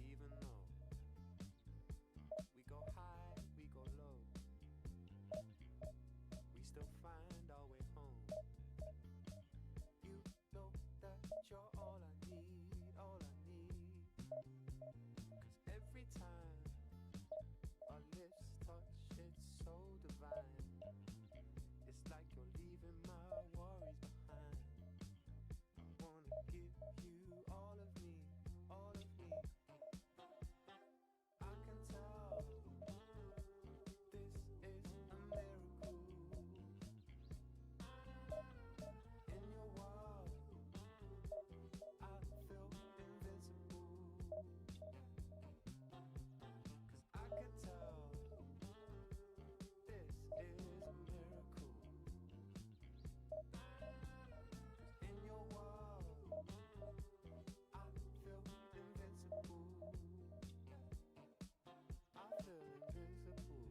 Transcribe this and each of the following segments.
Even though we go high, we go low, we still find our way home. You know that you're all I need, all I need. 'Cause every time our lips touch, it's so divine. It's like you're leaving my worries behind. I wanna give you all of me, all of me. I can tell this is a miracle. In your world, I feel invincible. 'Cause I can tell this is a miracle. 'Cause in your world, I feel invincible. I feel invincible.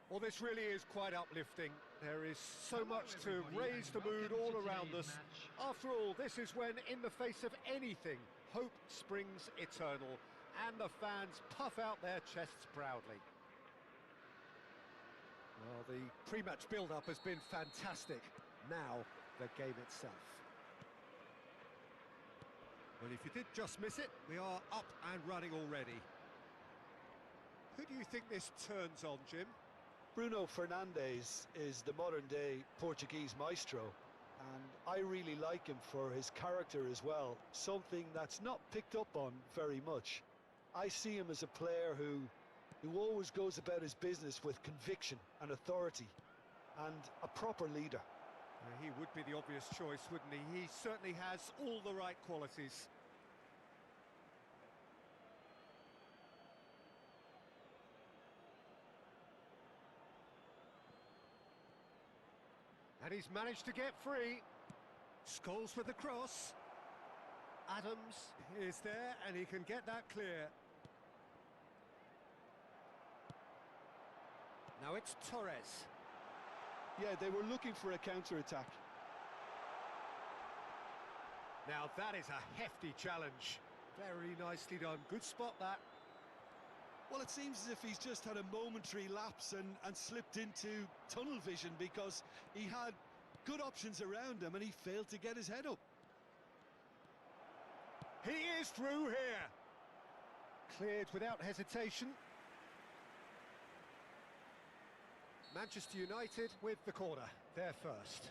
Well, this really is quite uplifting. There is so much to raise the mood all around us. After all, this is when, in the face of anything, hope springs eternal, and the fans puff out their chests proudly. Well, the pre-match build-up has been fantastic. Now, the game itself. Well, if you did just miss it, we are up and running already. Who do you think this turns on, Jim? Bruno Fernandes is the modern-day Portuguese maestro, and I really like him for his character as well, something that's not picked up on very much. I see him as a player who always goes about his business with conviction and authority, and a proper leader. He would be the obvious choice, wouldn't he? He certainly has all the right qualities. And he's managed to get free. Scholes with the cross. Adams is there and he can get that clear. Now it's Torres. Yeah, they were looking for a counter-attack. Now that is a hefty challenge. Very nicely done. Good spot, that. Well, it seems as if he's just had a momentary lapse and slipped into tunnel vision, because he had good options around him and he failed to get his head up. He is through here. Cleared without hesitation. Manchester United with the corner. They're first.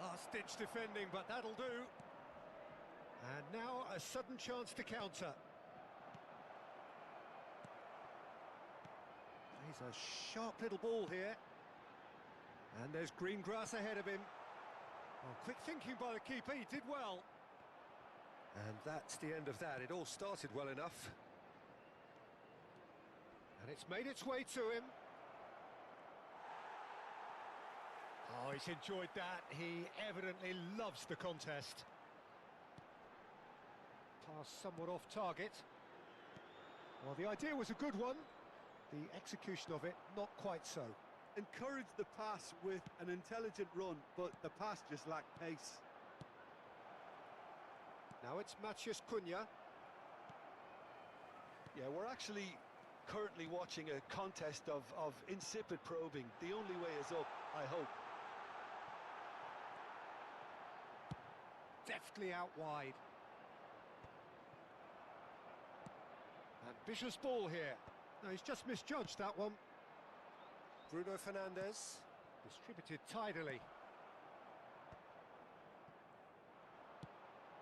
Last-ditch defending, but that'll do. And now a sudden chance to counter. He's a sharp little ball here. And there's green grass ahead of him. Oh, quick thinking by the keeper, he did well. And that's the end of that. It all started well enough. And it's made its way to him. Oh, he's enjoyed that. He evidently loves the contest. Pass somewhat off target. Well, the idea was a good one. The execution of it, not quite so. Encouraged the pass with an intelligent run, but the pass just lacked pace. Now it's Matheus Cunha. Yeah, we're actually currently watching a contest of insipid probing. The only way is up, I hope. Deftly out wide. Ambitious ball here. No, he's just misjudged that one. Bruno Fernandes, distributed tidily.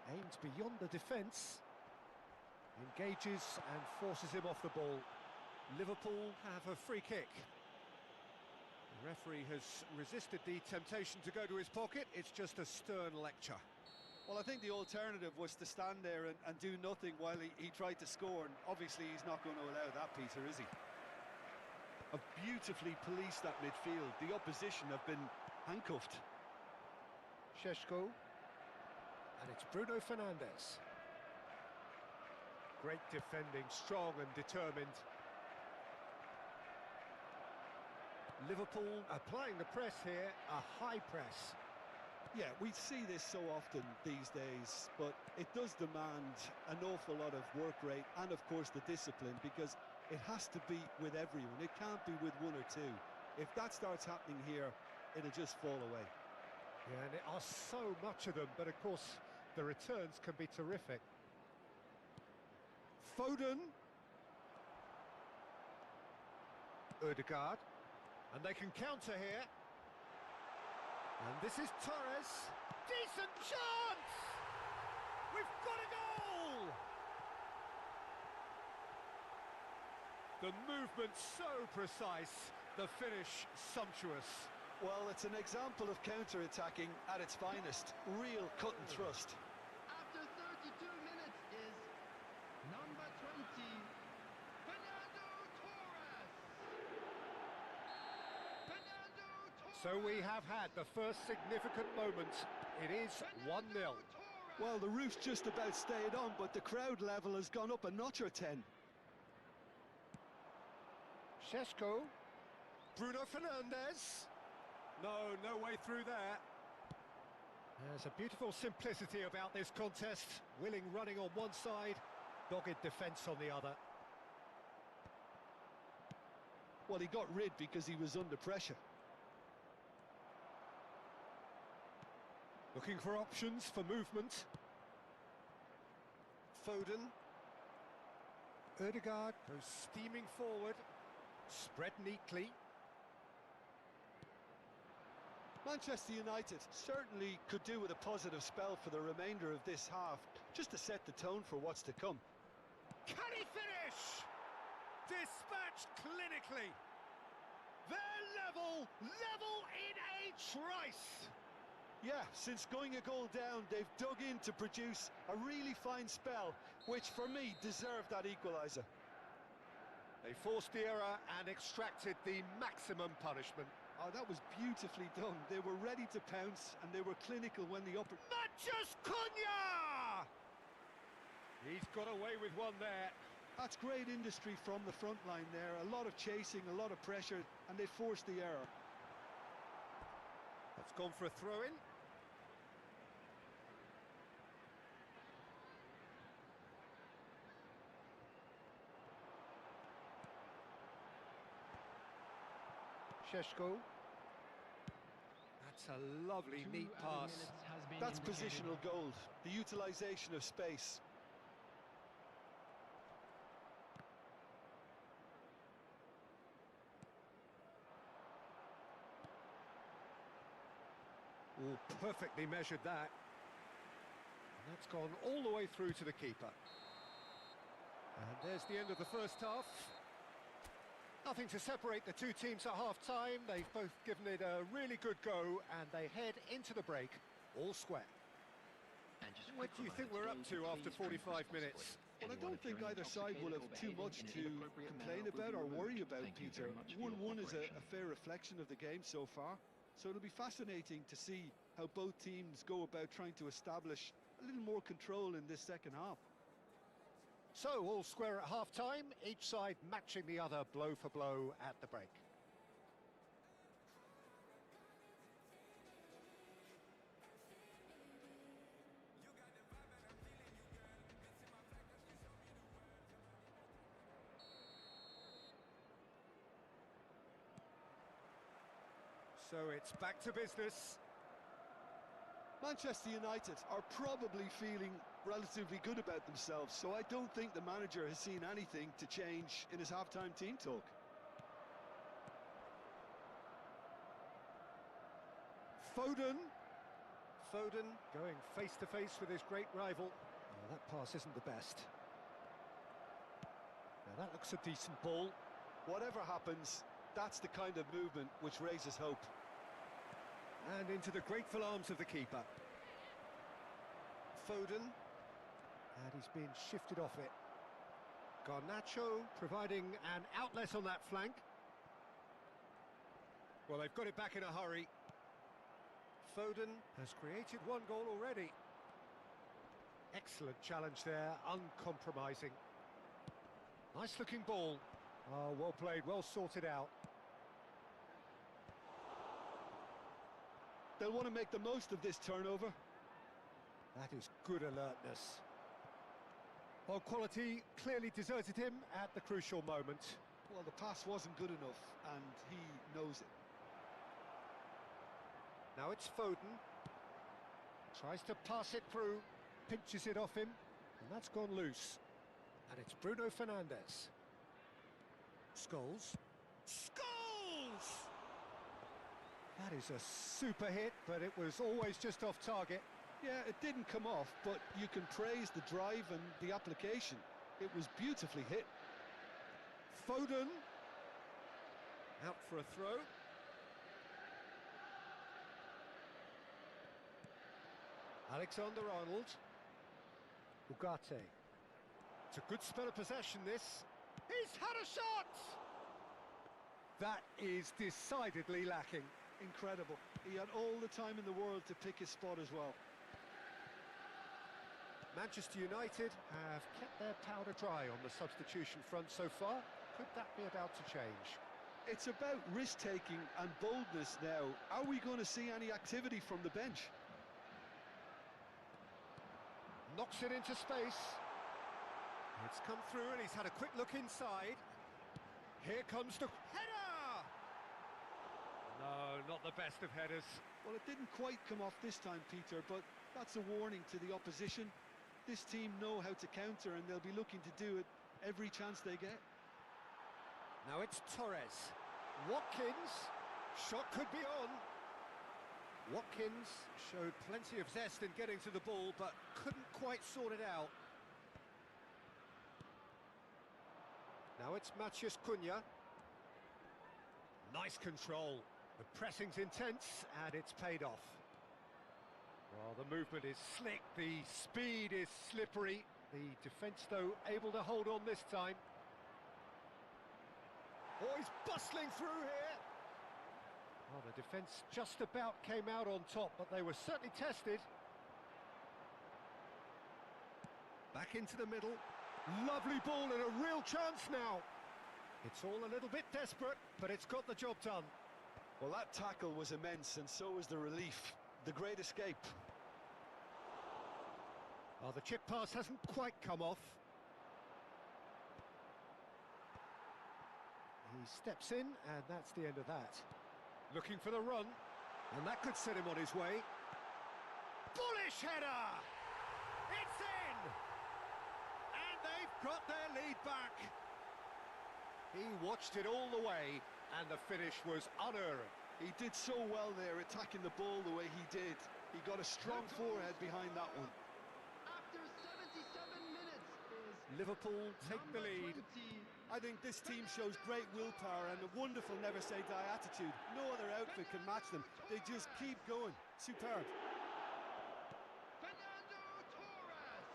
Aims beyond the defence. Engages and forces him off the ball. Liverpool have a free kick. The referee has resisted the temptation to go to his pocket. It's just a stern lecture. Well, I think the alternative was to stand there and do nothing while he tried to score, and obviously he's not going to allow that, Peter, is he? Have beautifully policed that midfield. The opposition have been handcuffed. Šeško. And it's Bruno Fernandes. Great defending, strong and determined. Liverpool applying the press here, a high press. Yeah, we see this so often these days, but it does demand an awful lot of work rate and, of course, the discipline, because it has to be with everyone. It can't be with one or two. If that starts happening here, it'll just fall away. Yeah, and there are so much of them, but, of course, the returns can be terrific. Foden. Ødegaard. And they can counter here. And this is Torres. Decent chance! We've got a goal! The movement so precise, the finish sumptuous. Well, it's an example of counter-attacking at its finest. Real cut and thrust. After 32 minutes is number 20, Fernando Torres. Fernando Torres. So we have had the first significant moment. It is 1-0. Well, the roof's just about stayed on, but the crowd level has gone up a notch or 10. Šeško. Bruno Fernandes. No way through there. There's a beautiful simplicity about this contest. Willing running on one side, dogged defence on the other. Well, he got rid because he was under pressure. Looking for options for movement. Foden. Ødegaard goes steaming forward. Spread neatly. Manchester United certainly could do with a positive spell for the remainder of this half, just to set the tone for what's to come. Can he finish? Dispatched clinically. They're level in a trice. Yeah, since going a goal down, they've dug in to produce a really fine spell, which for me deserved that equaliser. They forced the error and extracted the maximum punishment. Oh, that was beautifully done. They were ready to pounce and they were clinical when the upper... Mathias Cunha! He's got away with one there. That's great industry from the front line there. A lot of chasing, a lot of pressure, and they forced the error. That's gone for a throw-in. Šeško. That's a lovely, neat pass. That's positional gold, the utilisation of space. Oh, perfectly measured that. And that's gone all the way through to the keeper. And there's the end of the first half. Nothing to separate the two teams at half-time. They've both given it a really good go, and they head into the break all square. What do you think we're up to after 45 minutes? Well, I don't think either side will have too much to complain about or worry about, Peter. 1-1 is a fair reflection of the game so far. So it'll be fascinating to see how both teams go about trying to establish a little more control in this second half. So, all square at half-time, each side matching the other blow for blow at the break. So it's back to business. Manchester United are probably feeling relatively good about themselves, so I don't think the manager has seen anything to change in his half-time team talk. Foden going face-to-face with his great rival. Oh, that pass isn't the best. Now that looks a decent ball. Whatever happens, that's the kind of movement which raises hope. And into the grateful arms of the keeper. Foden. And he's being shifted off it. Garnacho providing an outlet on that flank. Well, they've got it back in a hurry. Foden has created one goal already. Excellent challenge there, uncompromising. Nice looking ball. Oh, well played, well sorted out. They'll want to make the most of this turnover. That is good alertness. Well, quality clearly deserted him at the crucial moment. Well, the pass wasn't good enough, and he knows it. Now it's Foden. Tries to pass it through, pinches it off him, and that's gone loose. And it's Bruno Fernandes. Scholes. Scholes! That is a super hit, but it was always just off target. Yeah, it didn't come off, but you can praise the drive and the application. It was beautifully hit. Foden. Out for a throw. Alexander-Arnold. Ugarte. It's a good spell of possession, this. He's had a shot! That is decidedly lacking. Incredible. He had all the time in the world to pick his spot as well. Manchester United have kept their powder dry on the substitution front so far. Could that be about to change? It's about risk-taking and boldness now. Are we going to see any activity from the bench? Knocks it into space. It's come through and he's had a quick look inside. Here comes the header! No, not the best of headers. Well, it didn't quite come off this time, Peter, but that's a warning to the opposition. This team know how to counter and they'll be looking to do it every chance they get. Now it's Torres. Watkins. Shot could be on. Watkins showed plenty of zest in getting to the ball, but couldn't quite sort it out. Now it's Matheus Cunha. Nice control. The pressing's intense, and it's paid off. Well, the movement is slick, the speed is slippery. The defence, though, able to hold on this time. Oh, he's bustling through here. Well, the defence just about came out on top, but they were certainly tested. Back into the middle. Lovely ball and a real chance now. It's all a little bit desperate, but it's got the job done. Well, that tackle was immense, and so was the relief. The great escape. Oh, the chip pass hasn't quite come off. He steps in, and that's the end of that. Looking for the run, and that could set him on his way. Bullish header! It's in! And they've got their lead back. He watched it all the way, and the finish was unerring. He did so well there, attacking the ball the way he did. He got a strong forehead behind that one. After 77 minutes is Liverpool take the number lead. 20, I think this team shows great willpower and a wonderful never-say-die attitude. No other outfit can match them. They just keep going. Superb. Fernando Torres.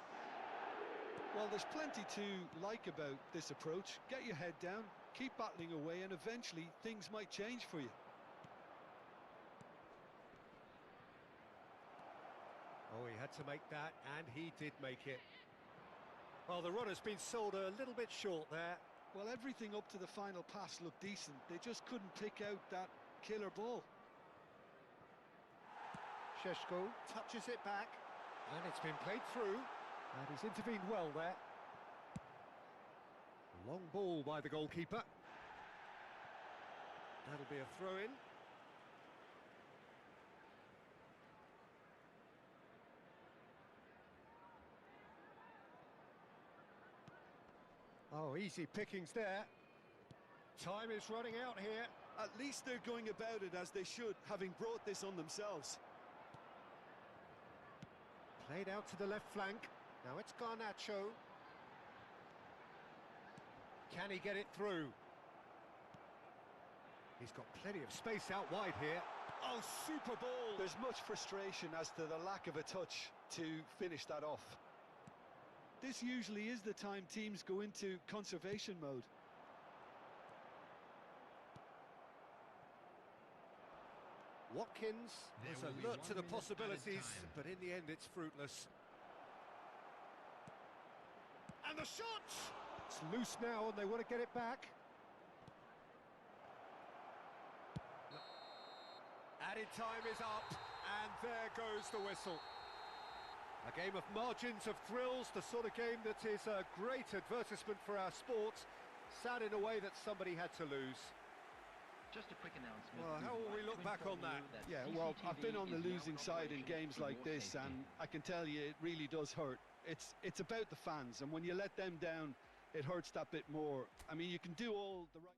Well, there's plenty to like about this approach. Get your head down, keep battling away, and eventually things might change for you. Oh, he had to make that, and he did make it. Well, the run has been sold a little bit short there. Well, everything up to the final pass looked decent. They just couldn't pick out that killer ball. Šeško touches it back, and it's been played through, and he's intervened well there. Long ball by the goalkeeper. That'll be a throw-in. Oh, easy pickings there. Time is running out here. At least they're going about it as they should, having brought this on themselves. Played out to the left flank. Now it's Garnacho. Can he get it through? He's got plenty of space out wide here. Oh, super ball! There's much frustration as to the lack of a touch to finish that off. This usually is the time teams go into conservation mode. Watkins was alert to the possibilities, but in the end it's fruitless. And the shot! It's loose now and they want to get it back. Added time is up, and there goes the whistle. A game of margins, of thrills, the sort of game that is a great advertisement for our sport. Sad in a way that somebody had to lose. Just a quick announcement. Well, how will we look back on that? Yeah, well, I've been on the losing side in games like this, and I can tell you it really does hurt. It's about the fans, and when you let them down, it hurts that bit more. I mean, you can do all the right...